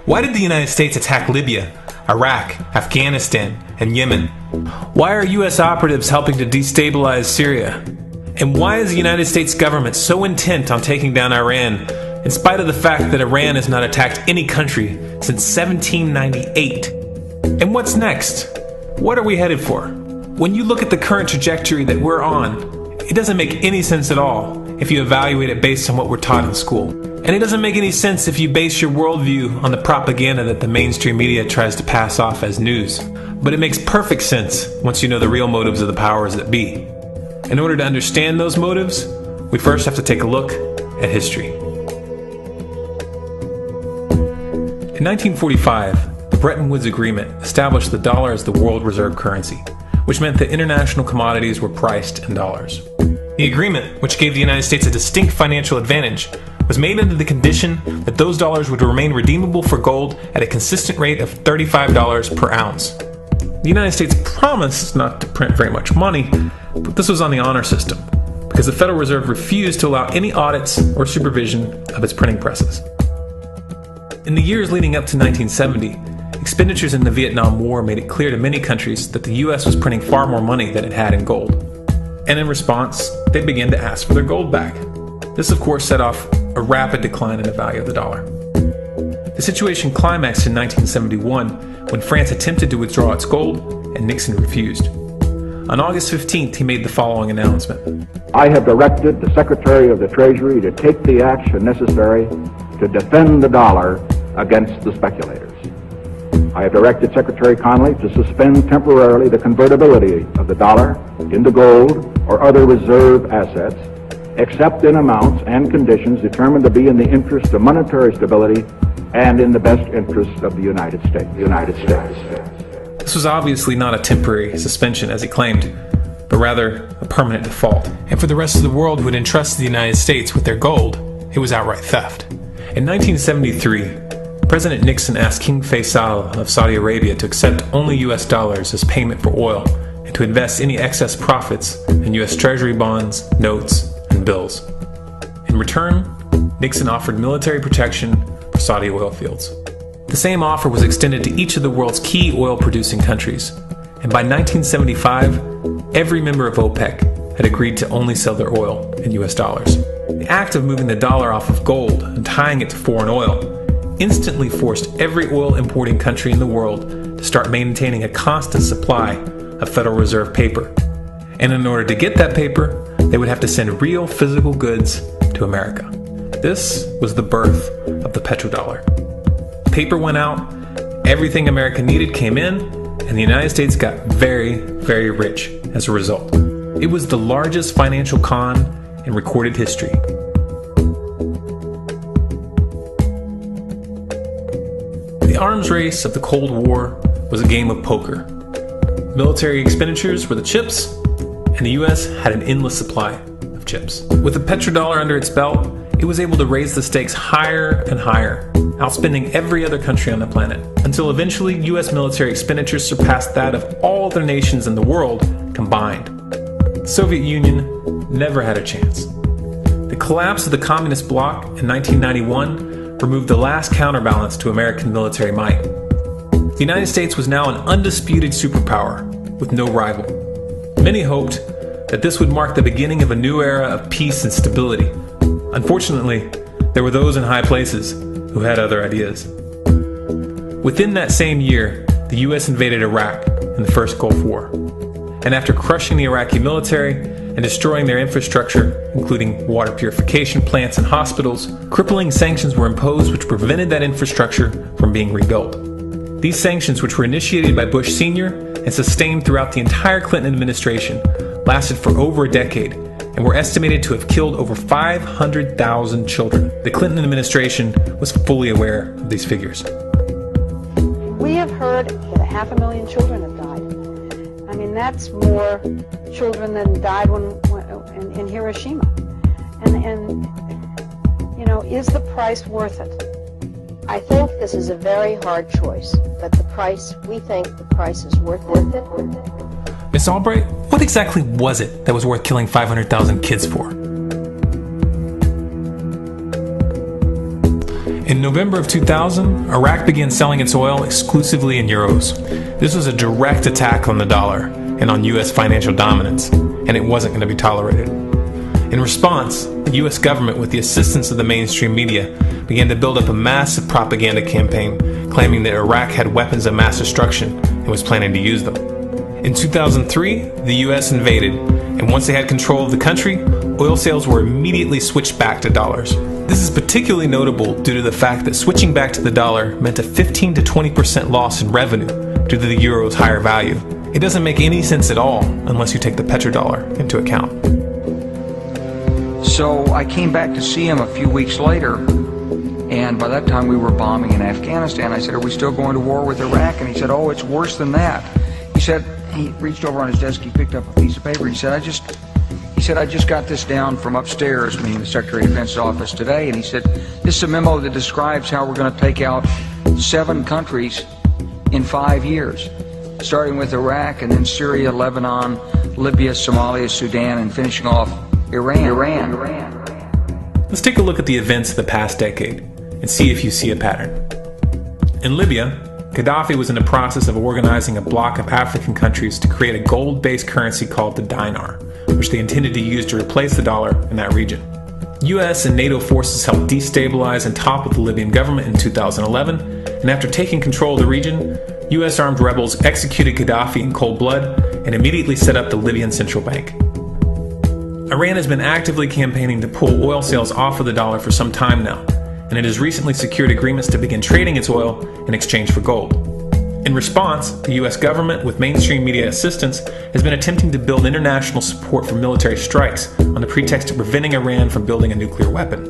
Why did the United States attack Libya, Iraq, Afghanistan, and Yemen? Why are U.S. operatives helping to destabilize Syria? And why is the United States government so intent on taking down Iran, in spite of the fact that Iran has not attacked any country since 1798? And what's next? What are we headed for? When you look at the current trajectory that we're on, it doesn't make any sense at all if you evaluate it based on what we're taught in school. And it doesn't make any sense if you base your worldview on the propaganda that the mainstream media tries to pass off as news. But it makes perfect sense once you know the real motives of the powers that be. In order to understand those motives, we first have to take a look at history. In 1945, the Bretton Woods Agreement established the dollar as the world reserve currency, which meant that international commodities were priced in dollars. The agreement, which gave the United States a distinct financial advantage, was made under the condition that those dollars would remain redeemable for gold at a consistent rate of $35 per ounce. The United States promised not to print very much money, but this was on the honor system, because the Federal Reserve refused to allow any audits or supervision of its printing presses. In the years leading up to 1970, expenditures in the Vietnam War made it clear to many countries that the U.S. was printing far more money than it had in gold. And in response, they began to ask for their gold back. This, of course, set off a rapid decline in the value of the dollar. The situation climaxed in 1971 when France attempted to withdraw its gold and Nixon refused. On August 15th, he made the following announcement. I have directed the Secretary of the Treasury to take the action necessary to defend the dollar against the speculators. I have directed Secretary Connally to suspend temporarily the convertibility of the dollar into gold or other reserve assets, except in amounts and conditions determined to be in the interest of monetary stability and in the best interest of the United States. This was obviously not a temporary suspension, as he claimed, but rather a permanent default. And for the rest of the world who had entrusted the United States with their gold, it was outright theft. In 1973, President Nixon asked King Faisal of Saudi Arabia to accept only U.S. dollars as payment for oil and to invest any excess profits in U.S. Treasury bonds, notes, and bills. In return, Nixon offered military protection for Saudi oil fields. The same offer was extended to each of the world's key oil-producing countries, and by 1975, every member of OPEC had agreed to only sell their oil in U.S. dollars. The act of moving the dollar off of gold and tying it to foreign oil instantly forced every oil-importing country in the world to start maintaining a constant supply of Federal Reserve paper. And in order to get that paper, they would have to send real physical goods to America. This was the birth of the petrodollar. Paper went out, everything America needed came in, and the United States got very, very rich as a result. It was the largest financial con in recorded history. The arms race of the Cold War was a game of poker. Military expenditures were the chips, and the U.S. had an endless supply of chips. With the petrodollar under its belt, it was able to raise the stakes higher and higher, outspending every other country on the planet, until eventually U.S. military expenditures surpassed that of all other nations in the world combined. The Soviet Union never had a chance. The collapse of the communist bloc in 1991 removed the last counterbalance to American military might. The United States was now an undisputed superpower with no rival. Many hoped that this would mark the beginning of a new era of peace and stability. Unfortunately, there were those in high places who had other ideas. Within that same year, the U.S. invaded Iraq in the First Gulf War. And after crushing the Iraqi military and destroying their infrastructure, including water purification plants and hospitals, crippling sanctions were imposed which prevented that infrastructure from being rebuilt. These sanctions, which were initiated by Bush Sr. and sustained throughout the entire Clinton administration, lasted for over a decade and were estimated to have killed over 500,000 children. The Clinton administration was fully aware of these figures. We have heard that 500,000 children have died. I mean, that's more children than died in Hiroshima. And you know, is the price worth it? I think this is a very hard choice, but we think the price is worth it. Miss Albright, what exactly was it that was worth killing 500,000 kids for? In November of 2000, Iraq began selling its oil exclusively in euros. This was a direct attack on the dollar and on U.S. financial dominance, and it wasn't going to be tolerated. In response, the U.S. government, with the assistance of the mainstream media, began to build up a massive propaganda campaign claiming that Iraq had weapons of mass destruction and was planning to use them. In 2003, the U.S. invaded, and once they had control of the country, oil sales were immediately switched back to dollars. This is particularly notable due to the fact that switching back to the dollar meant a 15 to 20% loss in revenue due to the euro's higher value. It doesn't make any sense at all unless you take the petrodollar into account. So I came back to see him a few weeks later, and by that time we were bombing in Afghanistan. I said, "Are we still going to war with Iraq?" And he said, "Oh, it's worse than that." He said, he reached over on his desk, he picked up a piece of paper, he said, I just got this down from upstairs, meaning the Secretary of Defense's office today, and he said, "This is a memo that describes how we're going to take out 7 countries in 5 years, starting with Iraq and then Syria, Lebanon, Libya, Somalia, Sudan, and finishing off Iran. Let's take a look at the events of the past decade and see if you see a pattern. In Libya, Gaddafi was in the process of organizing a bloc of African countries to create a gold-based currency called the dinar, which they intended to use to replace the dollar in that region. US and NATO forces helped destabilize and topple the Libyan government in 2011, and after taking control of the region, US armed rebels executed Gaddafi in cold blood and immediately set up the Libyan central bank. Iran has been actively campaigning to pull oil sales off of the dollar for some time now, and it has recently secured agreements to begin trading its oil in exchange for gold. In response, the US government, with mainstream media assistance, has been attempting to build international support for military strikes on the pretext of preventing Iran from building a nuclear weapon.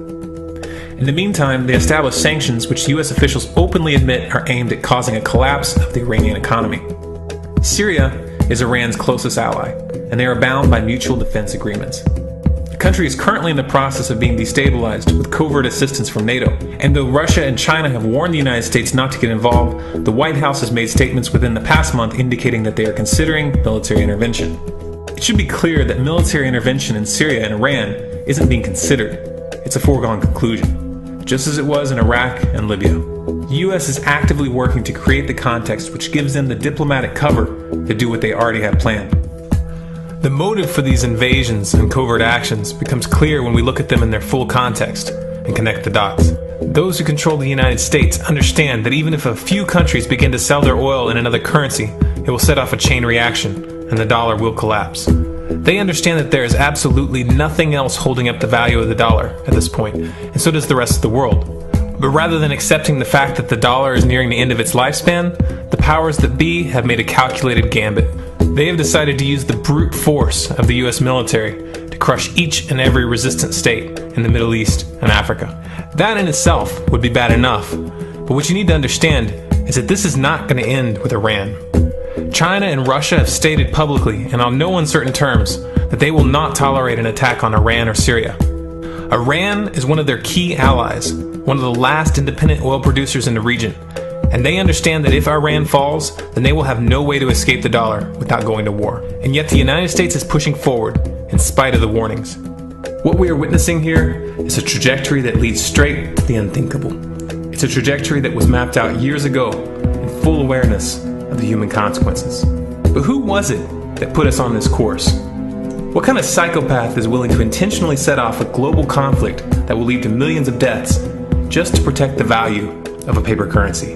In the meantime, they established sanctions which US officials openly admit are aimed at causing a collapse of the Iranian economy. Syria is Iran's closest ally, and they are bound by mutual defense agreements. The country is currently in the process of being destabilized with covert assistance from NATO, and though Russia and China have warned the United States not to get involved, the White House has made statements within the past month indicating that they are considering military intervention. It should be clear that military intervention in Syria and Iran isn't being considered. It's a foregone conclusion, just as it was in Iraq and Libya. The US is actively working to create the context which gives them the diplomatic cover to do what they already have planned. The motive for these invasions and covert actions becomes clear when we look at them in their full context and connect the dots. Those who control the United States understand that even if a few countries begin to sell their oil in another currency, it will set off a chain reaction and the dollar will collapse. They understand that there is absolutely nothing else holding up the value of the dollar at this point, and so does the rest of the world. But rather than accepting the fact that the dollar is nearing the end of its lifespan, the powers that be have made a calculated gambit. They have decided to use the brute force of the US military to crush each and every resistant state in the Middle East and Africa. That in itself would be bad enough, but what you need to understand is that this is not going to end with Iran. China and Russia have stated publicly and on no uncertain terms that they will not tolerate an attack on Iran or Syria. Iran is one of their key allies, one of the last independent oil producers in the region, and they understand that if Iran falls, then they will have no way to escape the dollar without going to war. And yet the United States is pushing forward in spite of the warnings. What we are witnessing here is a trajectory that leads straight to the unthinkable. It's a trajectory that was mapped out years ago in full awareness of the human consequences. But who was it that put us on this course? What kind of psychopath is willing to intentionally set off a global conflict that will lead to millions of deaths just to protect the value of a paper currency?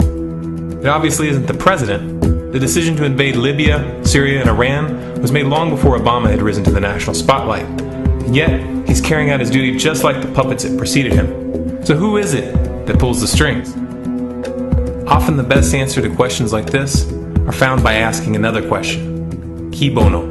It obviously isn't the president. The decision to invade Libya, Syria, and Iran was made long before Obama had risen to the national spotlight. And yet, he's carrying out his duty just like the puppets that preceded him. So who is it that pulls the strings? Often the best answer to questions like this are found by asking another question. Qui bono?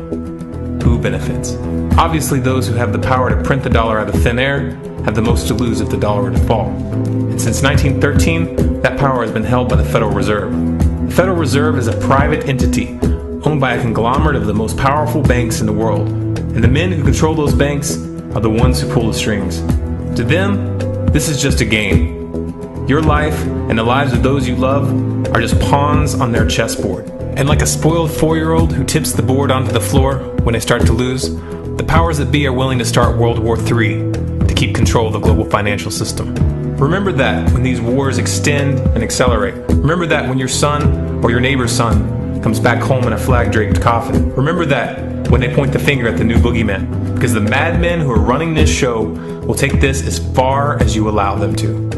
Who benefits? Obviously those who have the power to print the dollar out of thin air have the most to lose if the dollar were to fall. And since 1913, that power has been held by the Federal Reserve. The Federal Reserve is a private entity owned by a conglomerate of the most powerful banks in the world. And the men who control those banks are the ones who pull the strings. To them, this is just a game. Your life and the lives of those you love are just pawns on their chessboard. And like a spoiled 4-year-old who tips the board onto the floor when they start to lose, the powers that be are willing to start World War III to keep control of the global financial system. Remember that when these wars extend and accelerate. Remember that when your son or your neighbor's son comes back home in a flag-draped coffin. Remember that when they point the finger at the new boogeyman, because the madmen who are running this show will take this as far as you allow them to.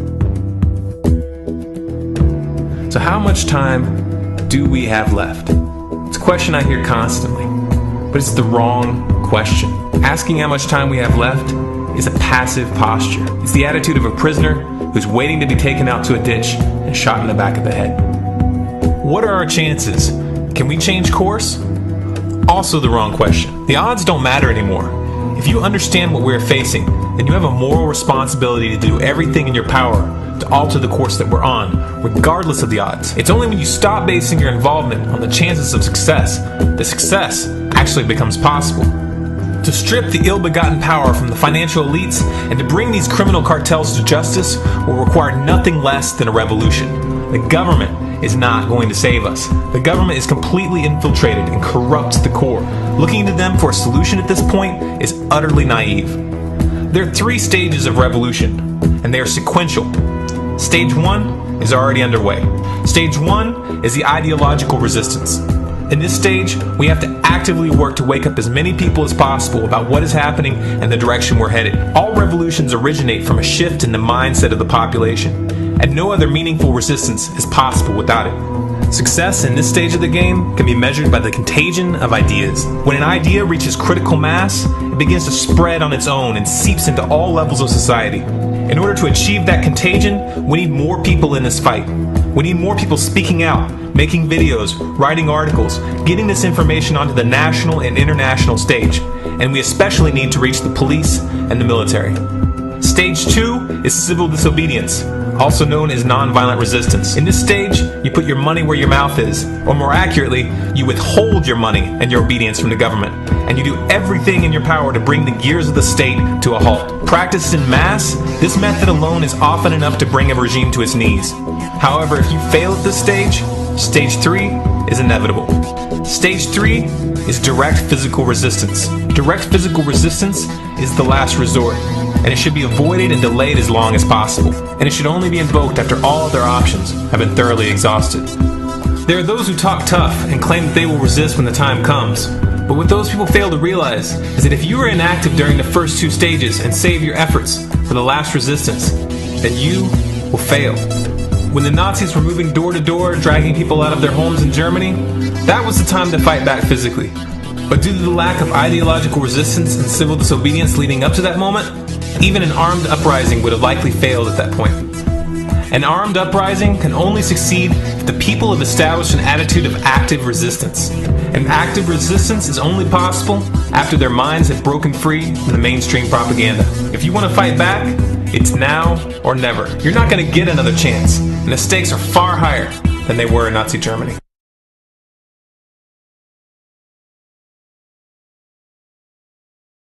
So how much time do we have left? It's a question I hear constantly, but it's the wrong question. Asking how much time we have left is a passive posture. It's the attitude of a prisoner who's waiting to be taken out to a ditch and shot in the back of the head. What are our chances? Can we change course? Also the wrong question. The odds don't matter anymore. If you understand what we're facing, then you have a moral responsibility to do everything in your power to alter the course that we're on, regardless of the odds. It's only when you stop basing your involvement on the chances of success that success actually becomes possible. To strip the ill-begotten power from the financial elites and to bring these criminal cartels to justice will require nothing less than a revolution. The government is not going to save us. The government is completely infiltrated and corrupt to the core. Looking to them for a solution at this point is utterly naive. There are 3 stages of revolution, and they are sequential. Stage 1 is already underway. Stage 1 is the ideological resistance. In this stage, we have to actively work to wake up as many people as possible about what is happening and the direction we're headed. All revolutions originate from a shift in the mindset of the population, and no other meaningful resistance is possible without it. Success in this stage of the game can be measured by the contagion of ideas. When an idea reaches critical mass, it begins to spread on its own and seeps into all levels of society. In order to achieve that contagion, we need more people in this fight. We need more people speaking out, making videos, writing articles, getting this information onto the national and international stage. And we especially need to reach the police and the military. Stage 2 is civil disobedience, also known as nonviolent resistance. In this stage, you put your money where your mouth is, or more accurately, you withhold your money and your obedience from the government, and you do everything in your power to bring the gears of the state to a halt. Practiced in mass, this method alone is often enough to bring a regime to its knees. However, if you fail at this stage, Stage 3 is inevitable. Stage 3 is direct physical resistance. Direct physical resistance is the last resort, and it should be avoided and delayed as long as possible. And it should only be invoked after all other options have been thoroughly exhausted. There are those who talk tough and claim that they will resist when the time comes. But what those people fail to realize is that if you are inactive during the first 2 stages and save your efforts for the last resistance, then you will fail. When the Nazis were moving door to door, dragging people out of their homes in Germany, that was the time to fight back physically. But due to the lack of ideological resistance and civil disobedience leading up to that moment, even an armed uprising would have likely failed at that point. An armed uprising can only succeed if the people have established an attitude of active resistance. And active resistance is only possible after their minds have broken free from the mainstream propaganda. If you want to fight back, it's now or never. You're not going to get another chance, and the stakes are far higher than they were in Nazi Germany.